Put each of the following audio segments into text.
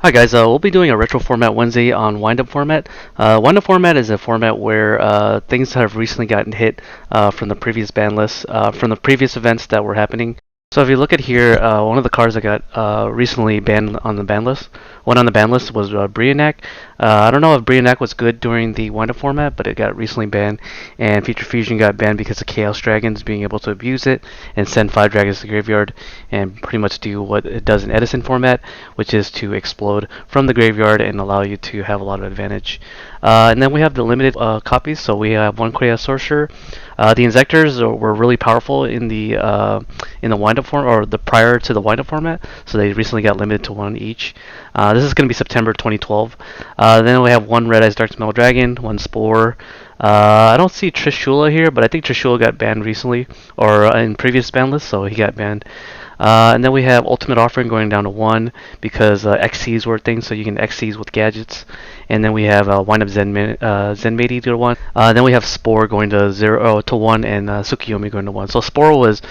Hi guys, we'll be doing a retro format Wednesday on wind up format. Wind up format is a format where things have recently gotten hit from the previous ban list, from the previous events that were happening. So if you look at here, one of the cards that got recently banned on the ban list, one on the ban list was Brionac. I don't know if Brionac was good during the wind up format, but it got recently banned, and Future Fusion got banned because of Chaos Dragons being able to abuse it and send 5 dragons to the graveyard and pretty much do what it does in Edison format, which is to explode from the graveyard and allow you to have a lot of advantage. And then we have the limited copies, so we have one Chaos Sorcerer. The Inzektors were really powerful in the wind-up form, or the prior to the wind-up format, so they recently got limited to one each. This is going to be September 2012. Then we have one Red Eyes Dark Smell Dragon, one Spore. I don't see Trishula here, but I think Trishula got banned recently, or in previous ban lists, so he got banned. And then we have Ultimate Offering going down to 1 because XCs were a thing, so you can XCs with gadgets. And then we have Wind Up Zen Maid to 1. Then we have Spore going to 0 to 1, and Tsukiyomi going to 1. So Spore was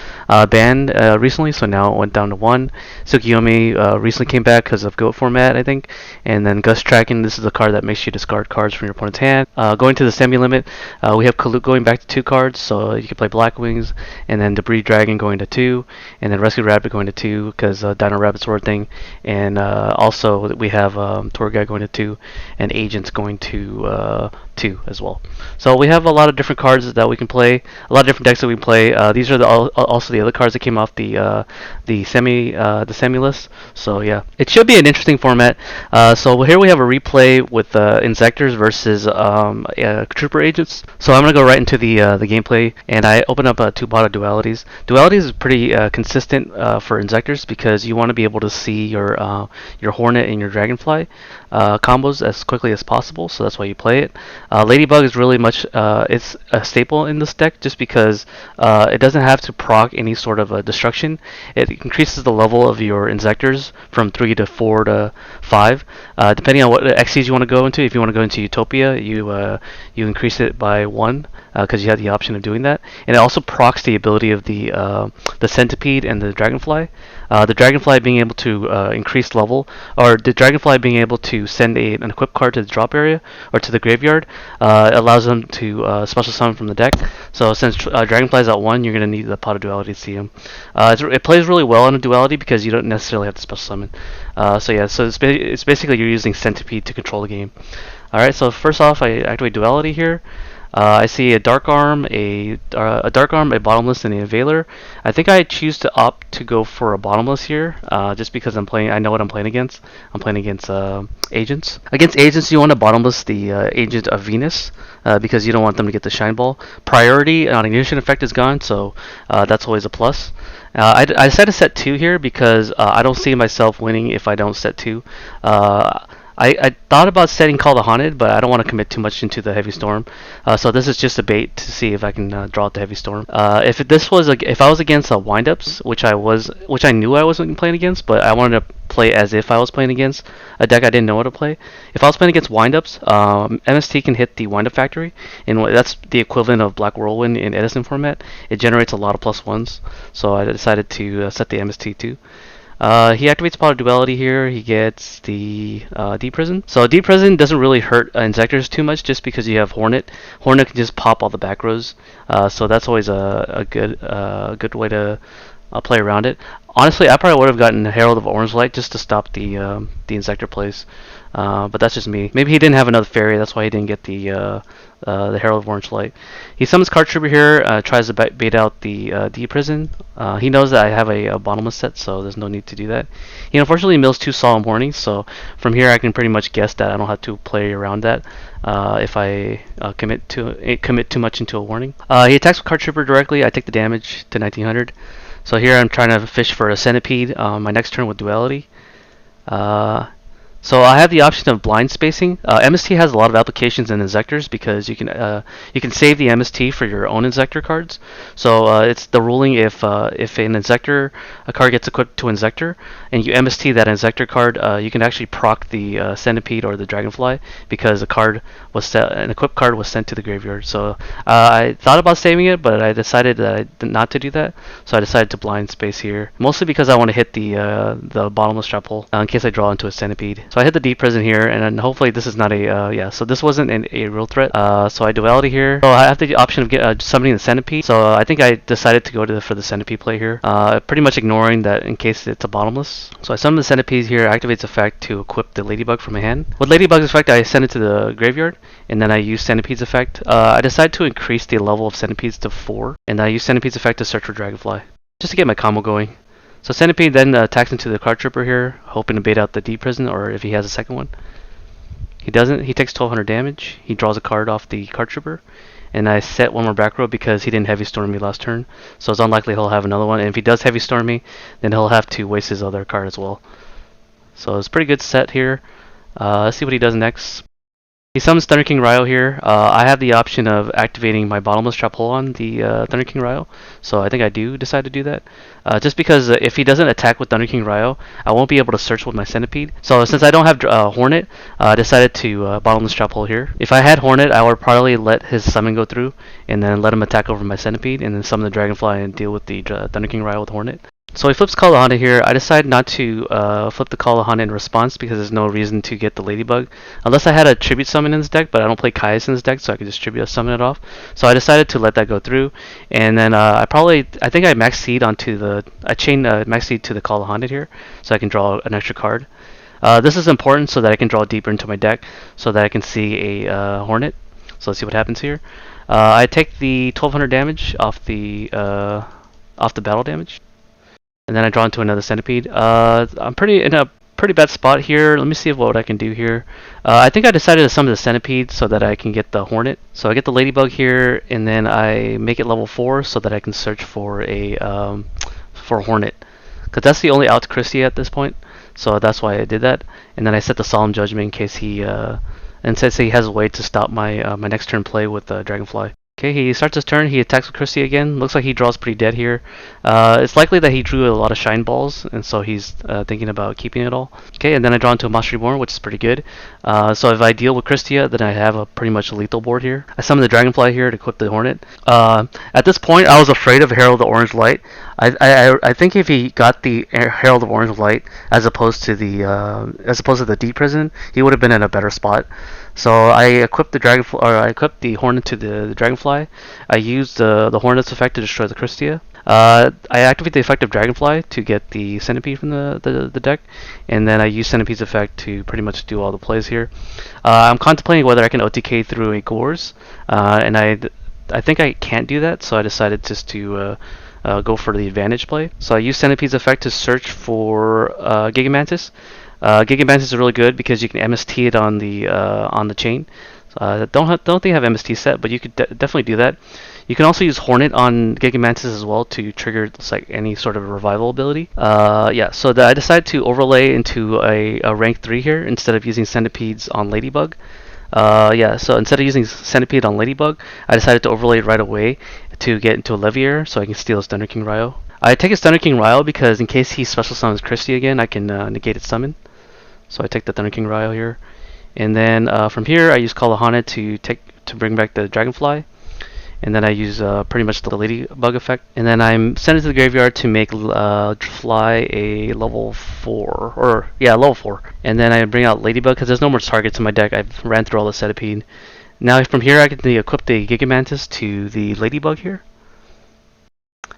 banned recently, so now it went down to 1. Tsukiyomi recently came back because of GOAT format, I think. And then Gust Tracking, this is a card that makes you discard cards from your opponent's hand. Going to the semi-limit, we have Kaluk going back to 2 cards, so you can play Black Wings, and then Debris Dragon going to 2, and then Rescue Rabbit going to 2 because Dino Rabbit's were a thing, and also we have Tour Guide going to 2, and Agents going to 2 as well. So we have a lot of different cards that we can play, a lot of different decks that we can play. These are also the other cards that came off the semi list. So yeah, it should be an interesting format. So here we have a replay with Inzektors versus Trooper Agents. So I'm gonna go right into the gameplay, and I open up 2 bottle dualities. Dualities is pretty consistent for Inzektors because you want to be able to see your Hornet and your Dragonfly combos as quickly as possible. So that's why you play it. Ladybug is really much it's a staple in this deck just because it doesn't have to proc any sort of destruction. It increases the level of your Inzektors from 3 to 4 to 5, depending on what XCs you want to go into. If you want to go into Utopia, you increase it by 1 because you have the option of doing that, and it also procs the ability of the Centipede and the Dragonfly. The Dragonfly being able to increase level, or the Dragonfly being able to send an equipped card to the drop area or to the graveyard, allows them to special summon from the deck. So since Dragonfly's at 1, you're going to need the Pot of Duality to see him. It plays really well on a Duality because you don't necessarily have to special summon. So yeah, so it's basically you're using Centipede to control the game. Alright, so first off, I activate Duality here. I see a Dark Arm, a Bottomless, and a Veiler. I think I choose to opt to go for a Bottomless here, just because I know what I'm playing against. I'm playing against Agents. Against Agents, you want to Bottomless the Agent of Venus, because you don't want them to get the Shine Ball. Priority on Ignition effect is gone, so that's always a plus. I decided to set 2 here because I don't see myself winning if I don't set 2. I thought about setting Call the Haunted, but I don't want to commit too much into the Heavy Storm. So this is just a bait to see if I can draw out the Heavy Storm. If I was against windups, which I knew I wasn't playing against, but I wanted to play as if I was playing against a deck I didn't know how to play. If I was playing against windups, MST can hit the windup factory, and that's the equivalent of Black Whirlwind in Edison format. It generates a lot of +1s, so I decided to set the MST too. He activates Pot of Duality here. He gets the Deep Prison. So Deep Prison doesn't really hurt Inzektors too much just because you have Hornet. Hornet can just pop all the back rows. So that's always a good way to play around it. Honestly, I probably would have gotten Herald of Orange Light just to stop the Inzektor plays. But that's just me. Maybe he didn't have another fairy, that's why he didn't get the Herald of Orange Light. He summons Card Trooper here, tries to bait out the Deep Prison. He knows that I have a Bottomless set, so there's no need to do that. He unfortunately mills 2 Solemn Warnings, so from here I can pretty much guess that I don't have to play around that if I commit too much into a warning. He attacks with Card Trooper directly. I take the damage to 1900. So here I'm trying to fish for a Centipede my next turn with Duality. So I have the option of blind spacing. MST has a lot of applications in Inzektors because you can save the MST for your own Inzektor cards. So it's the ruling if an Inzektor a card gets equipped to Inzektor and you MST that Inzektor card, you can actually proc the Centipede or the Dragonfly because an equipped card was sent to the graveyard. So I thought about saving it, but I decided not to do that. So I decided to blind space here, mostly because I want to hit the bottomless trap hole in case I draw into a Centipede. So I hit the deep prison here, and then hopefully this is not a yeah. So this wasn't a real threat. So I duality here. So I have the option of summoning the centipede. So I think I decided to go for the centipede play here. Pretty much ignoring that in case it's a bottomless. So I summon the centipede here. Activates effect to equip the ladybug from my hand. With ladybug's effect, I send it to the graveyard, and then I use centipede's effect. I decide to increase the level of centipedes to 4, and I use centipede's effect to search for dragonfly, just to get my combo going. So Centipede then attacks into the card tripper here, hoping to bait out the deep prison, or if he has a second one. He doesn't. He takes 1200 damage. He draws a card off the card tripper, and I set one more back row because he didn't heavy storm me last turn, so it's unlikely he'll have another one. And if he does heavy storm me, then he'll have to waste his other card as well. So it's a pretty good set here. Let's see what he does next. He summons Thunder King Ryo here. I have the option of activating my bottomless trap hole on the Thunder King Ryo, so I think I do decide to do that. Just because if he doesn't attack with Thunder King Ryo, I won't be able to search with my Centipede. So since I don't have Hornet, I decided to bottomless trap hole here. If I had Hornet, I would probably let his summon go through, and then let him attack over my Centipede, and then summon the Dragonfly and deal with the Thunder King Ryo with Hornet. So he flips Call of Honda here. I decide not to flip the Call of Honda in response because there's no reason to get the Ladybug. Unless I had a Tribute Summon in this deck, but I don't play Caius in this deck, so I could just Tribute Summon it off. So I decided to let that go through. And then I think I Max Seed onto the... I chain Max Seed to the Call of Honda here, so I can draw an extra card. This is important so that I can draw deeper into my deck, so that I can see a Hornet. So let's see what happens here. I take the 1200 damage off the battle damage. And then I draw into another centipede. I'm in a pretty bad spot here. Let me see what I can do here. I think I decided to summon the centipede so that I can get the Hornet. So I get the Ladybug here, and then I make it level 4 so that I can search for a Hornet. Because that's the only out to Christie at this point. So that's why I did that. And then I set the Solemn Judgment in case he says he has a way to stop my my next turn play with Dragonfly. Okay, he starts his turn, he attacks with Christie again. Looks like he draws pretty dead here. It's likely that he drew a lot of Shine Balls, and so he's thinking about keeping it all. Okay, and then I draw into a Monster Reborn, which is pretty good. So if I deal with Christia, then I have a pretty much lethal board here. I summon the Dragonfly here to equip the Hornet. At this point, I was afraid of Herald of Orange Light. I think if he got the Herald of Orange Light as opposed to the Deep Prison, he would have been in a better spot. So I equipped the Hornet to the Dragonfly. I used the Hornet's effect to destroy the Christia. I activate the effect of Dragonfly to get the Centipede from the deck, and then I use Centipede's effect to pretty much do all the plays here. I'm contemplating whether I can OTK through a Gores, and I think I can't do that, so I decided just to go for the advantage play. So I use Centipede's effect to search for Gigamantis. Gigamantis is really good because you can MST it on the chain. Don't think I have MST set, but you could definitely do that. You can also use Hornet on Gigamantis as well to trigger like any sort of revival ability. Yeah, so I decided to overlay into a rank 3 here instead of using Centipedes on Ladybug. Yeah, so instead of using Centipede on Ladybug, I decided to overlay it right away to get into a Levier so I can steal his Thunder King Ryo. I take his Thunder King Ryo because in case he special summons Christie again, I can negate its summon. So I take the Thunder King Ryo here. And then from here I use Call of Honda to bring back the Dragonfly. And then I use pretty much the Ladybug effect. And then I'm sent it to the graveyard to make Fly a level 4. Level 4. And then I bring out Ladybug because there's no more targets in my deck. I've ran through all the Centipede. Now from here I can equip the Gigamantis to the Ladybug here.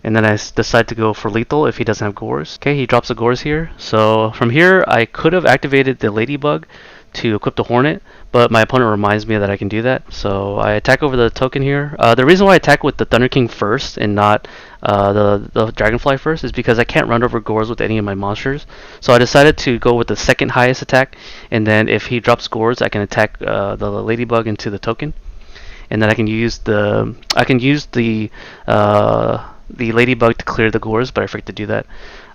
And then I decide to go for lethal if he doesn't have Gores. Okay, he drops a Gores here. So from here, I could have activated the Ladybug to equip the Hornet, but my opponent reminds me that I can do that. So I attack over the token here. The reason why I attack with the Thunder King first and not the Dragonfly first is because I can't run over Gores with any of my monsters. So I decided to go with the second highest attack, and then if he drops Gores, I can attack the Ladybug into the token. And then I can use the Ladybug to clear the Gores, but I forget to do that.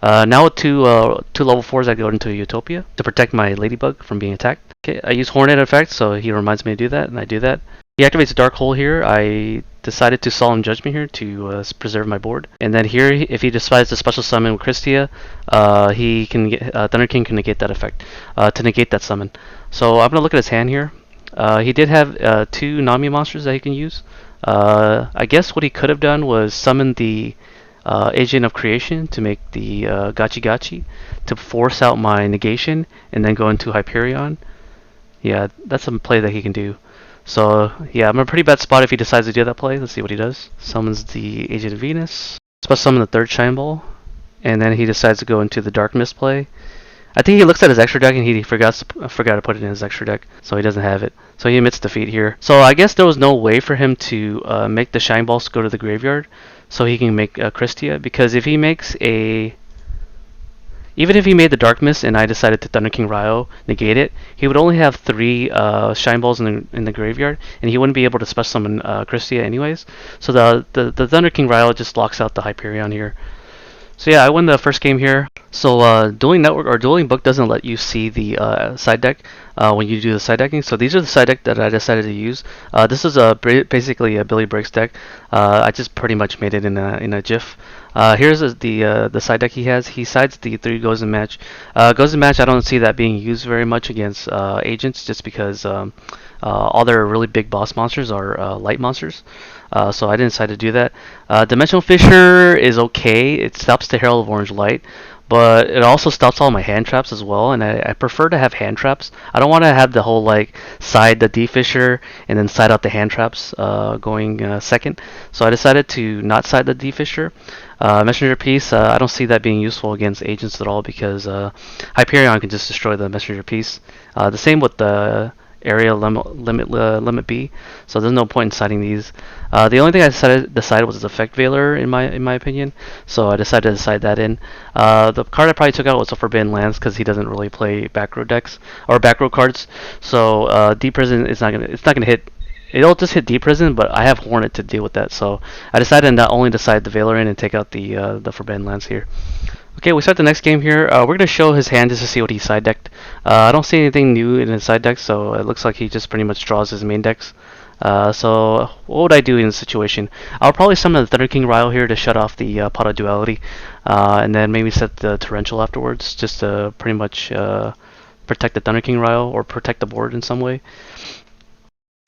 Now with two level 4s, I go into Utopia to protect my Ladybug from being attacked. Okay, I use Hornet effect, so he reminds me to do that, and I do that. He activates a Dark Hole here. I decided to Solemn Judgment here to preserve my board. And then here, if he decides to special summon with Christia, he can get, Thunder King can negate that effect, to negate that summon. So I'm going to look at his hand here. He did have 2 Nami monsters that he can use. I guess what he could have done was summon the Agent of Creation to make the Gachi Gachi to force out my negation and then go into Hyperion. Yeah, that's a play that he can do. So yeah, I'm in a pretty bad spot if he decides to do that play. Let's see what he does. Summons the Agent of Venus. Supposed to summon the third Shine Ball, and then he decides to go into the Dark Mist play. I think he looks at his extra deck and he forgot to put it in his extra deck, so he doesn't have it. So he admits defeat here. So I guess there was no way for him to make the Shine Balls go to the graveyard, so he can make Christia. Because if he makes a, even if he made the Dark Mist and I decided to Thunder King Ryo negate it, he would only have 3 Shine Balls in the graveyard, and he wouldn't be able to special summon Christia anyways. So the Thunder King Ryo just locks out the Hyperion here. So yeah, I won the first game here. So Dueling Network or Dueling Book doesn't let you see the side deck when you do the side decking. So these are the side deck that I decided to use. This is basically a Billy Briggs deck. I just pretty much made it in a GIF. Here's the side deck he has. He sides the 3 Goes in Match. Goes in Match, I don't see that being used very much against agents, just because all their really big boss monsters are light monsters. So I didn't decide to do that. Dimensional Fissure is okay. It stops the Herald of Orange Light, but it also stops all my hand traps as well, and I prefer to have hand traps. I don't want to have the whole like side the D Fissure and then side out the hand traps going second. So I decided to not side the D Fissure. Messenger Piece, I don't see that being useful against agents at all, because Hyperion can just destroy the Messenger Piece. The same with the area limit B, so there's no point in citing these. The only thing I decided was Effect Veiler in my opinion, so I decided to cite that in. The card I probably took out was the Forbidden Lands, because he doesn't really play back row decks or back row cards. So Deep Prison is not gonna hit. It'll just hit Deep Prison, but I have Hornet to deal with that, so I decided not only to side the Veiler in and take out the Forbidden Lands here. Okay, we start the next game here. We're going to show his hand just to see what he side decked. I don't see anything new in his side deck, so it looks like he just pretty much draws his main decks. So what would I do in this situation? I'll probably summon the Thunder King Ryo here to shut off the Pot of Duality, and then maybe set the Torrential afterwards, just to pretty much protect the Thunder King Ryo or protect the board in some way.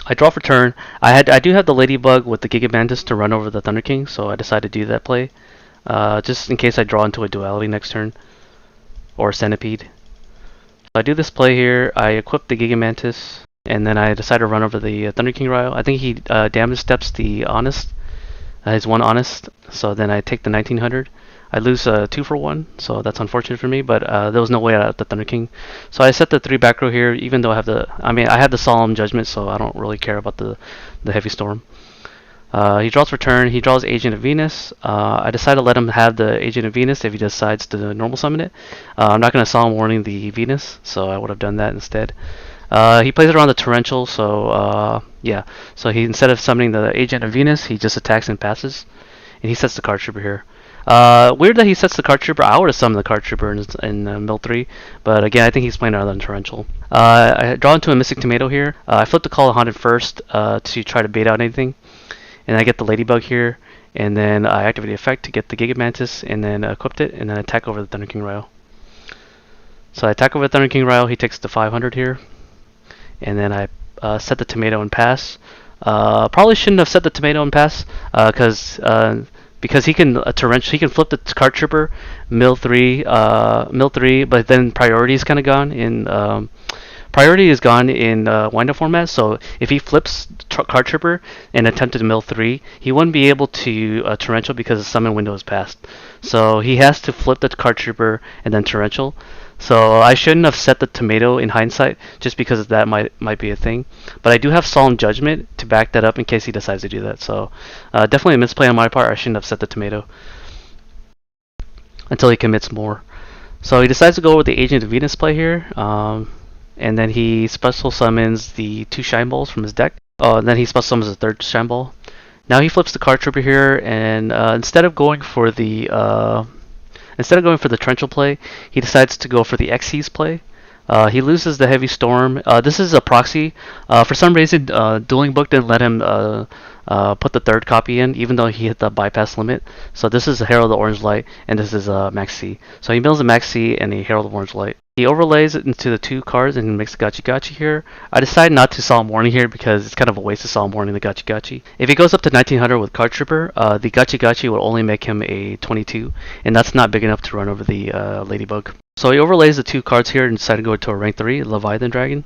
I draw for turn. I do have the Ladybug with the Gigamantis to run over the Thunder King, so I decided to do that play. Just in case I draw into a Duality next turn, or a Centipede. So I do this play here, I equip the Gigamantis, and then I decide to run over the Thunder King Ryo. I think he damage steps the Honest, his 1 Honest, so then I take the 1900. I lose 2 for 1, so that's unfortunate for me, but there was no way out of the Thunder King. So I set the 3 back row here, even though I have the Solemn Judgment, so I don't really care about the Heavy Storm. He draws for turn. He draws Agent of Venus. I decide to let him have the Agent of Venus if he decides to normal summon it. I'm not going to Solemn Warning the Venus, so I would have done that instead. He plays it around the Torrential, so yeah. So he, instead of summoning the Agent of Venus, he just attacks and passes. And he sets the Card Trooper here. Weird that he sets the Card Trooper. I would have summoned the Card Trooper in Mill 3, but again, I think he's playing around the Torrential. I draw into a Mystic Tomato here. I flip the Call of Haunted first to try to bait out anything. And I get the Ladybug here, and then I activate the effect to get the Gigamantis, and then equip it, and then attack over the Thunder King Ryo. So I attack over the Thunder King Ryo, he takes the 500 here, and then I set the Tomato and pass. Probably shouldn't have set the Tomato and pass, because he can he can flip the Card Trooper, mill 3, but then priority is kind of gone in. Priority is gone in wind-up format, so if he flips Card Trooper and attempted to mill 3, he wouldn't be able to Torrential because the summon window is passed. So he has to flip the Card Trooper and then Torrential. So I shouldn't have set the Tomato in hindsight, just because that might be a thing. But I do have Solemn Judgment to back that up in case he decides to do that. So definitely a misplay on my part. I shouldn't have set the Tomato until he commits more. So he decides to go with the Agent of Venus play here. And then he special summons the 2 Shine Balls from his deck. Then he special summons the 3rd Shine Ball. Now he flips the Card Trooper here, and instead of going for the Torrential play, he decides to go for the Xyz play. He loses the Heavy Storm. This is a proxy. For some reason, Dueling Book didn't let him put the third copy in, even though he hit the bypass limit. So this is a Herald of Orange Light, and this is Max C. So he mills a Max C and a Herald of Orange Light. He overlays it into the two cards and makes a Gachi Gachi here. I decided not to Solemn Warning here because it's kind of a waste of Solemn Warning the Gachi Gachi. If he goes up to 1900 with Card Trooper, the Gachi Gachi will only make him a 22, and that's not big enough to run over the Ladybug. So he overlays the two cards here and decided to go to a rank 3, Leviathan Dragon.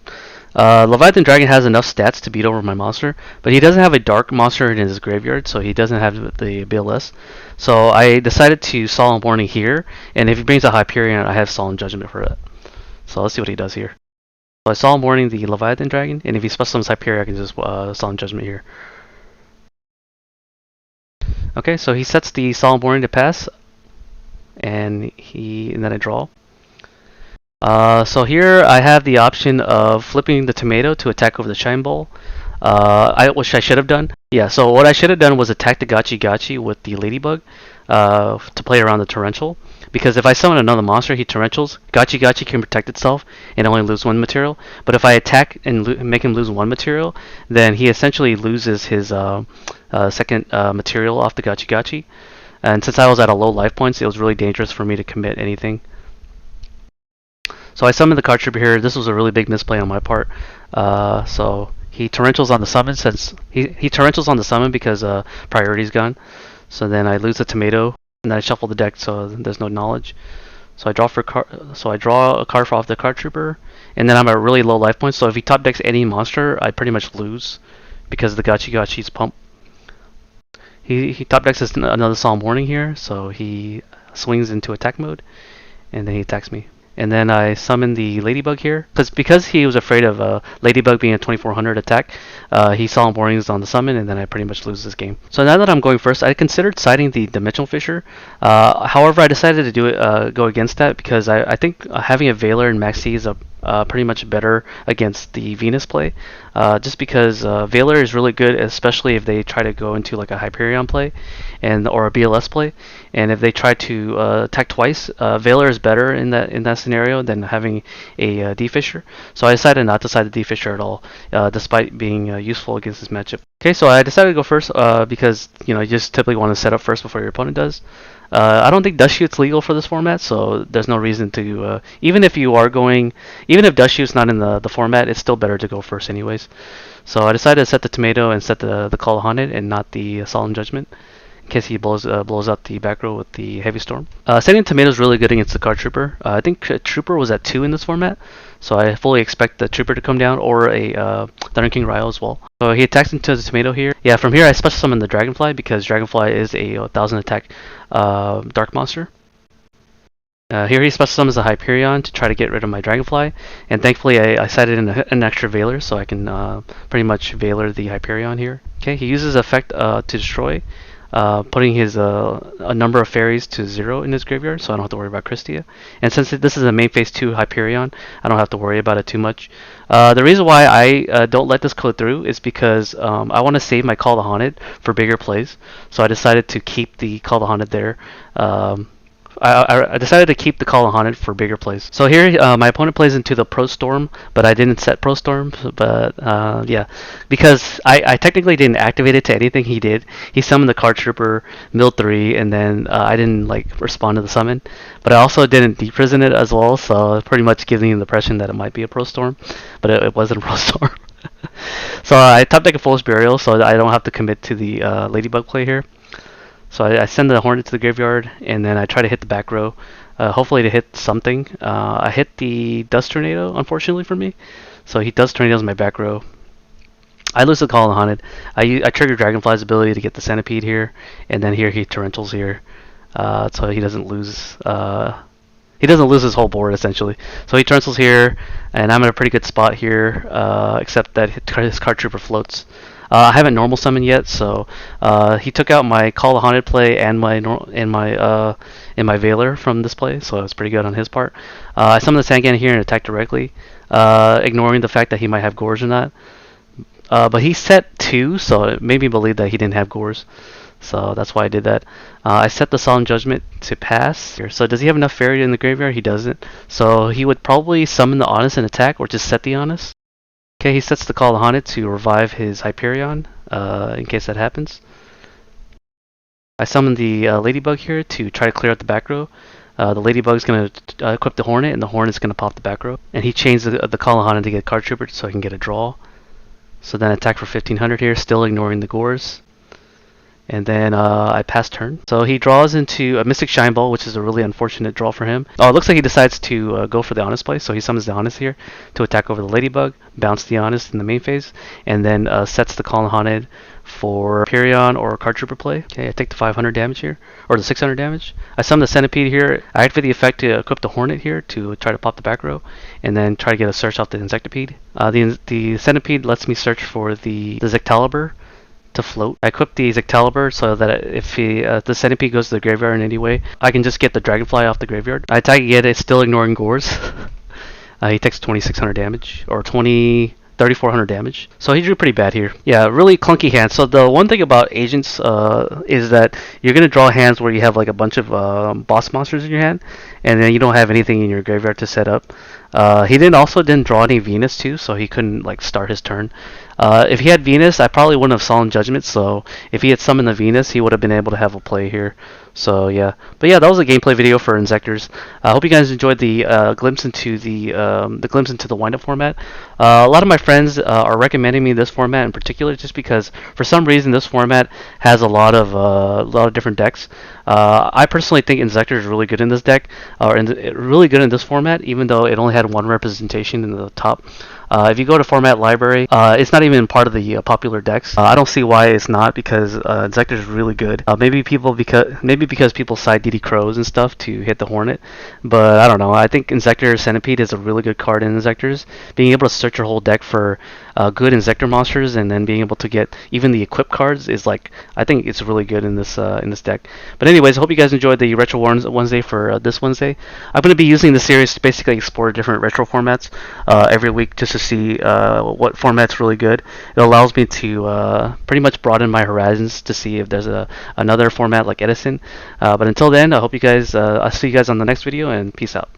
Leviathan Dragon has enough stats to beat over my monster, but he doesn't have a dark monster in his graveyard, so he doesn't have the BLS. So I decided to Solemn Warning here, and if he brings a Hyperion, I have Solemn Judgment for it. So let's see what he does here. So I Solemn Warning the Leviathan Dragon, and if he special summons Hyperion, I can just Solemn Judgment here. Okay, so he sets the Solemn Warning to pass, and then I draw. So here I have the option of flipping the tomato to attack over the Shine Ball. Which I should have done. Yeah, so what I should have done was attack the Gachi Gachi with the Ladybug to play around the Torrential. Because if I summon another monster, he Torrentials, Gachi Gachi can protect itself and only lose one material. But if I attack and make him lose one material, then he essentially loses his second material off the Gachi Gachi. And since I was at a low life points, it was really dangerous for me to commit anything. So I summoned the Card Trooper here. This was a really big misplay on my part. So he Torrentials on the summon since he Torrentials on the summon because priority's gone. So then I lose the tomato and then I shuffle the deck so there's no knowledge. So I draw a card off the Card Trooper, and then I'm at really low life points. So if he top decks any monster, I pretty much lose because the Gachi Gachi's pump. He top decks another Solemn Warning here, so he swings into attack mode, and then he attacks me. And then I summon the Ladybug here. Because he was afraid of Ladybug being a 2400 attack, he Solemn Warnings on the summon, and then I pretty much lose this game. So now that I'm going first, I considered siding the Dimensional Fissure. However, I decided to go against that because I think having a Veiler and Maxi is pretty much better against the Venus play. Just because Veiler is really good, especially if they try to go into like a Hyperion play or a BLS play. And if they try to attack twice, Veiler is better in that scenario than having a D-Fissure. So I decided not to side the D-Fissure at all, despite being useful against this matchup. Okay, so I decided to go first because you just typically want to set up first before your opponent does. I don't think Dust Shoot's legal for this format, so there's no reason to even if Dust Shoot's not in the format, it's still better to go first anyways. So I decided to set the tomato and set the Call of Haunted and not the Solemn Judgment, in case he blows out the back row with the Heavy Storm. Setting tomato is really good against the Card Trooper. I think Trooper was at 2 in this format, so I fully expect the Trooper to come down, or a Thunder King Ryo as well. So he attacks into the tomato here. Yeah, from here I special summon the Dragonfly because Dragonfly is a 1000 attack dark monster. Here he special summons the Hyperion to try to get rid of my Dragonfly, and thankfully I sided in an extra Veiler, so I can pretty much Veiler the Hyperion here. Okay, he uses effect to destroy, putting his a number of fairies to 0 in his graveyard, so I don't have to worry about Christia. And since this is a main phase 2 Hyperion, I don't have to worry about it too much. The reason why I don't let this go through is because I want to save my Call the Haunted for bigger plays, so I decided to keep the Call the Haunted there. I decided to keep the Call of Haunted for bigger plays. So here my opponent plays into the Pro Storm, but I didn't set Pro Storm. But yeah, because I technically didn't activate it to anything he did. He summoned the Card Trooper, milled 3, and then I didn't respond to the summon. But I also didn't deprison it as well, so pretty much giving you the impression that it might be a Pro Storm, but it wasn't a Pro Storm. So I top deck a Fool's Burial, so I don't have to commit to the Ladybug play here. So I send the Hornet to the graveyard, and then I try to hit the back row, hopefully to hit something. I hit the Dust Tornado, unfortunately for me. So he Dust Tornadoes my back row. I lose the Call of the Haunted. I trigger Dragonfly's ability to get the Centipede here, and then here he Torrentials here, so he doesn't lose. He doesn't lose his whole board essentially. So he Torrentials here, and I'm in a pretty good spot here, except that his Card Trooper floats. I haven't normal summoned yet, so he took out my Call of Haunted play and my Veiler from this play, so it's pretty good on his part. I summoned the Sangan here and attacked directly, ignoring the fact that he might have Gores or not. But he set 2, so it made me believe that he didn't have Gores. So that's why I did that. I set the Solemn Judgment to pass. So does he have enough fairy in the graveyard? He doesn't. So he would probably summon the Honest and attack, or just set the Honest. Okay, he sets the Call of Haunted to revive his Hyperion, in case that happens. I summon the Ladybug here to try to clear out the back row. The Ladybug's going to equip the Hornet, and the Hornet's going to pop the back row. And he chains the Call of Haunted to get Card Trooper so I can get a draw. So then attack for 1500 here, still ignoring the Gores. And then I pass turn. So he draws into a Mystic Shine Ball, which is a really unfortunate draw for him. Oh, it looks like he decides to go for the Honest play. So he summons the Honest here to attack over the Ladybug, bounce the Honest in the main phase, and then sets the Call Haunted for Hyperion or Card Trooper play. Okay, I take the 500 damage here, or the 600 damage. I summon the Centipede here. I activate the effect to equip the Hornet here to try to pop the back row, and then try to get a search off the Inzektipede. The Centipede lets me search for the Zectaliber to float. I equip the Zectaliber so that if the Centipede goes to the graveyard in any way, I can just get the Dragonfly off the graveyard. I attack again, it's still ignoring Gores. He takes 2600 damage, or 3400 damage. So he drew pretty bad here. Yeah, really clunky hand. So the one thing about agents is that you're going to draw hands where you have like a bunch of boss monsters in your hand, and then you don't have anything in your graveyard to set up. He didn't draw any Venus too, so he couldn't like start his turn. If he had Venus, I probably wouldn't have Solemn Judgment, so if he had summoned the Venus, he would have been able to have a play here. So yeah, but yeah, that was a gameplay video for Inzektors. I hope you guys enjoyed the glimpse into the wind-up format. A lot of my friends are recommending me this format in particular, just because for some reason this format has a lot of different decks. I personally think Inzektors is really good in this deck, or really good in this format, even though it only had one representation in the top. If you go to format library, it's not even part of the popular decks. I don't see why it's not, because Inzektors is really good. Maybe because people side DD Crows and stuff to hit the Hornet, but I don't know. I think Inzektor Centipede is a really good card in Inzektors. Being able to search your whole deck for good Inzektor monsters, and then being able to get even the equip cards is like, I think it's really good in this deck. But anyways, I hope you guys enjoyed the Retro Wednesday for this Wednesday. I'm going to be using the series to basically explore different retro formats every week, just to see what format's really good. It allows me to pretty much broaden my horizons to see if there's another format like Edison. But until then, I hope you guys, I'll see you guys on the next video, and peace out.